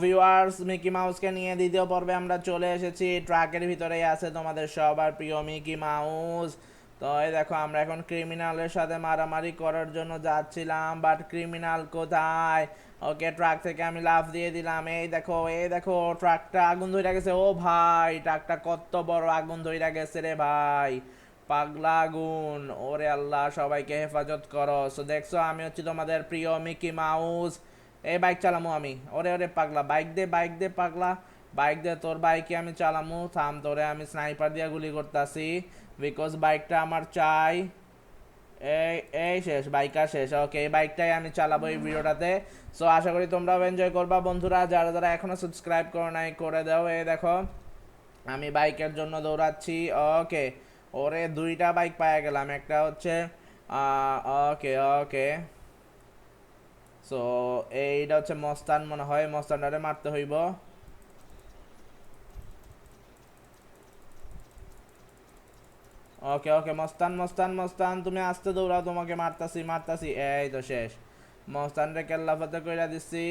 Viewers, Mickey মাউসকে নিয়ে দ্বিতীয় পর্বে আমরা চলে এসেছি। ট্রাকের ভিতরেই আছে তোমাদের সবার প্রিয় মিকি মাউস। তো এই দেখো, আমরা এখন ক্রিমিনালের সাথে মারামারি করার জন্য যাচ্ছিলাম, বাট ক্রিমিনাল কোথায়? ওকে, ট্রাক থেকে আমি লাফ দিয়ে দিলাম। এই দেখো ট্রাকটা আগুন ধরে গেছে। ও ভাই, ট্রাকটা কত বড় আগুন ধরে গেছে রে ভাই, পাগলা আগুন। ওরে আল্লাহ, সবাইকে হেফাজত করো। সো দেখছো, আমি হচ্ছি তোমাদের প্রিয় মিকি মাউস। এই বাইক চালামু আমি। ওরে ওরে পাগলা, বাইক দে পাগলা, বাইক দে। তোর বাইকে আমি চালামু, থাম। তোরে আমি স্নাইপার দিয়ে গুলি করতেছি, বিকজ বাইকটা আমার চাই। এই এই শেষ, বাইকটা শেষ। ওকে, এই বাইকটাই আমি চালাবো এই ভিডিওটাতে। সো আশা করি তোমরাও এনজয় করবা বন্ধুরা। যারা যারা এখনো সাবস্ক্রাইব করো নাই, করে দাও। এই দেখো, আমি বাইকের জন্য দৌড়াচ্ছি। ওকে, ওরে দুইটা বাইক পাওয়া গেলাম। একটা হচ্ছে ওকে ওকে। সো এইটা হচ্ছে মস্তান মনে হয়, মস্তানটারে মারতে হইব। ওকে ওকে, মস্তান মস্তান মস্তান, তুমি আসতে দৌড়াও, তোমাকে মারতাছি মারতাছি। এই তো শেষ, মস্তান রে কেল্লাফতে কইরা দিচ্ছি।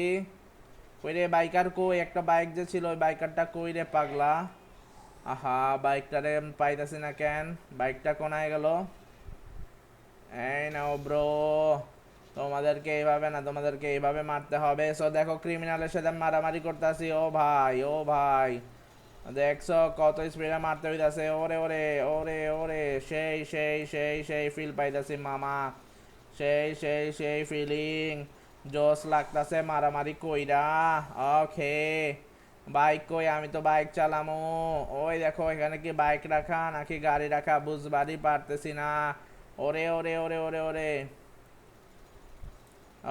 কই রে বাইকার, কই? একটা বাইক যে ছিল, ওই বাইকারটা কই রে পাগলা? আহা, বাইকটারে পাইতাছি না কেন? বাইকটা কোনায় গেল? এই নাও ব্রো, তোমাদেরকে এইভাবে না, তোমাদেরকে এইভাবে মারতে হবে। সো দেখো, ক্রিমিনালের সাথে মারামারি করতেছি। ও ভাই, ও ভাই, দেখছো কত স্পিডে মারতে হইতাছে। ওরে ওরে ওরে ওরে, সেই ফিল পাইতাছি মামা। সেই ফিলিং জোস লাগতাছে মারামারি কইরা। ওকে, বাইক কই? আমি তো বাইক চালামো। ওই দেখো, এখানে কি বাইক রাখা নাকি গাড়ি রাখা বুঝবারই পারতেছি না। ওরে ওরে ওরে ওরে ওরে।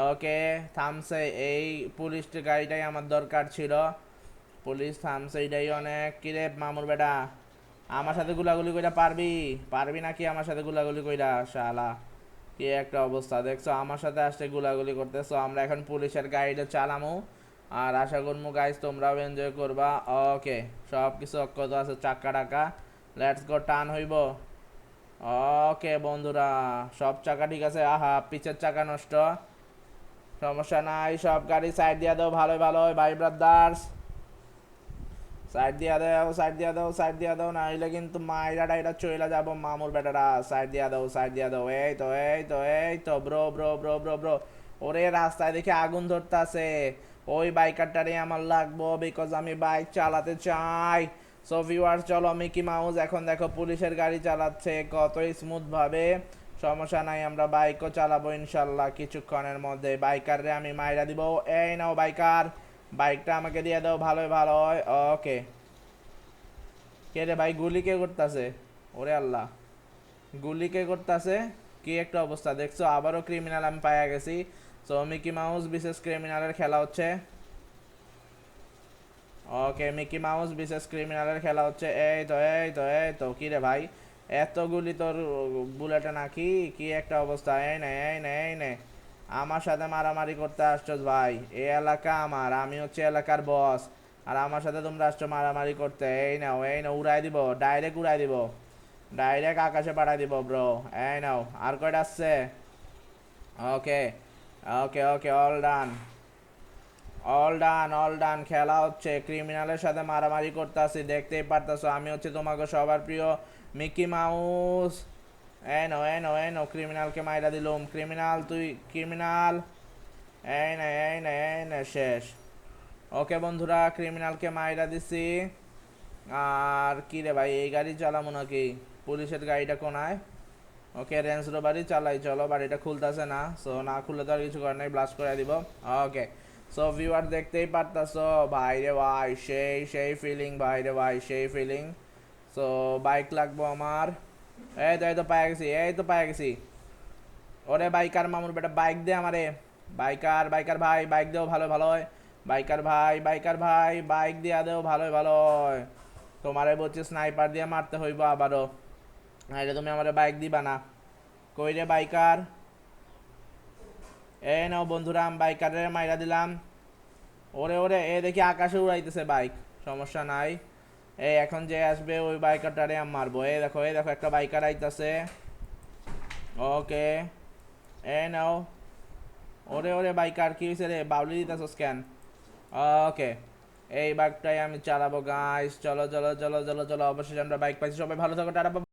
ওকে, থামছে। এই পুলিশ গাড়িটাই আমার দরকার ছিল। পুলিশ থামছে, এটাই অনেক। কিরে মামুর বেটা, আমার সাথে গুলাগুলি কইরা পারবি? পারবি নাকি আমার সাথে গুলাগুলি কইরা? শালা, কি একটা অবস্থা দেখছো, আমার সাথে আসছে গুলাগুলি করতেছো। আমরা এখন পুলিশের গাড়িটা চালামু, আর আশা করবো গাইজ তোমরাও এনজয় করবা। ওকে, সব কিছু অক্ষত আছে, চাক্কা টাকা। লেটস গো, টান হইব। ওকে বন্ধুরা, সব চাকা ঠিক আছে। আহা, পিছের চাকা নষ্ট, সমস্যা নাই। সব গাড়ি সাইড দিয়া দাও, ভালো ভালো ভাই ব্রাদার্স। সাইড দিয়া দাও, সাইড দিয়া দাও, সাইড দিয়া দাও, না হইলে কিন্তু মাইরা টাইরা চইলা যাবো মামুর বেটারা। সাইড দিয়া দাও, সাইড দিয়া দাও। এই তো এই তো এই তো, bro bro bro bro bro. ওরে রাস্তায় দেখে আগুন ধরতাছে, ওই বাইকারটারে আমার লাগবো, বিকজ আমি বাইক চালাতে চাই। সো ভিউয়ার্স, চলো, মিকি মাউস এখন দেখো পুলিশের গাড়ি চালাচ্ছে কত স্মুথ ভাবে। সমস্যা নাই, আমরা বাইকও চালাবো ইনশাল্লাহ কিছুক্ষণের মধ্যে। বাইকাররে আমি মাইরা দিব। এই নাও বাইকার, বাইকটা আমাকে দিয়ে দাও, ভালোই ভালো হয়। ওকে, কে রে ভাই, গুলি কে করতেছে? ওরে আল্লাহ, গুলি কে করতেছে? কি একটা অবস্থা দেখছো, আবারও ক্রিমিনাল আমি পাইয়া গেছি। সো মিকি মাউস বিশেষ ক্রিমিনালের খেলা হচ্ছে। ওকে, মিকি মাউস বিশেষ ক্রিমিনালের খেলা হচ্ছে। এই তো এই তো এই তো, কি রে ভাই, এত গুলি তোর বুলেটে নাকি? কি একটা অবস্থা। এই নে এই নে এই নে, আমার সাথে মারামারি করতে আসছো ভাই? এই এলাকা আমার, আমি হচ্ছে এলাকার বস, আর আমার সাথে তোমরা আসছো মারামারি করতে? এই নাও এই নাও, উড়াই দিব, ডাইরেক্ট উড়াই দিব, ডাইরেক্ট আকাশে পাঠাই দিব ব্রো। এই নাও, আর কয়টা আসছে? Okay okay okay, all done, all done all done. খেলা হচ্ছে, ক্রিমিনালের সাথে মারামারি করতেছি, দেখতেই পারতেছো। আমি হচ্ছে তোমাকে সবার প্রিয় মিকি মাউস। এই নো এই নো এই নো, ক্রিমিনালকে মাইরা দিলুম। ক্রিমিনাল, তুই ক্রিমিনাল। এই নে এই নে এই নে, শেষ। ওকে বন্ধুরা, ক্রিমিনালকে মাইরা দিছি। আর কি রে ভাই, এই গাড়ি চালামো নাকি? পুলিশের গাড়িটা কোনায়? ওকে, রেঞ্জ রোভারই চালাই, চলো। বাড়িটা খুলতেছে না, সো না খুললে তো আর কিছু করার নেই, ব্লাস্ট করে দিব। ওকে, সো ভিউয়ার দেখতেই পারতাছো ভাই রে ভাই, সেই ফিলিং ভাই রে ভাই, সেই ফিলিং। সো বাইক লাগবো আমার। এই তো পাই গেছি, এই তো পাই গেছি। ওরে বাইকার মামুর বেটা, বাইক দে আমারে। বাইকার বাইকার ভাই, বাইক দেও, ভালো ভালো হয়। বাইকার ভাই, বাইকার ভাই, বাইক দিয়া দেও, ভালোই ভালো হয়। তোমারে বলছি স্নাইপার দিয়ে মারতে হইব আবারও, নাইলে তুমি আমার বাইক দিবা না। কই রে বাইকার? এ নাও বন্ধুরা, আমি বাইকারে মাইরা দিলাম। ওরে ওরে, এ দেখি আকাশে উড়াইতেছে বাইক। সমস্যা নাই, এই এখন যে আসবে ওই বাইকারটারে আমি মারবো। এই দেখো একটা বাইকার আইতাছে। ওকে, এ নাও। ওরে ওরে বাইকার, কি হয়েছে রে, বাউলি দিতেছস কেন? ওকে, এই বাইকটাই আমি চালাবো গাইস। চলো চলো চলো চলো চলো, অবশ্যই আমরা বাইক পাইছি। সবাই ভালো থাকো, টাটা।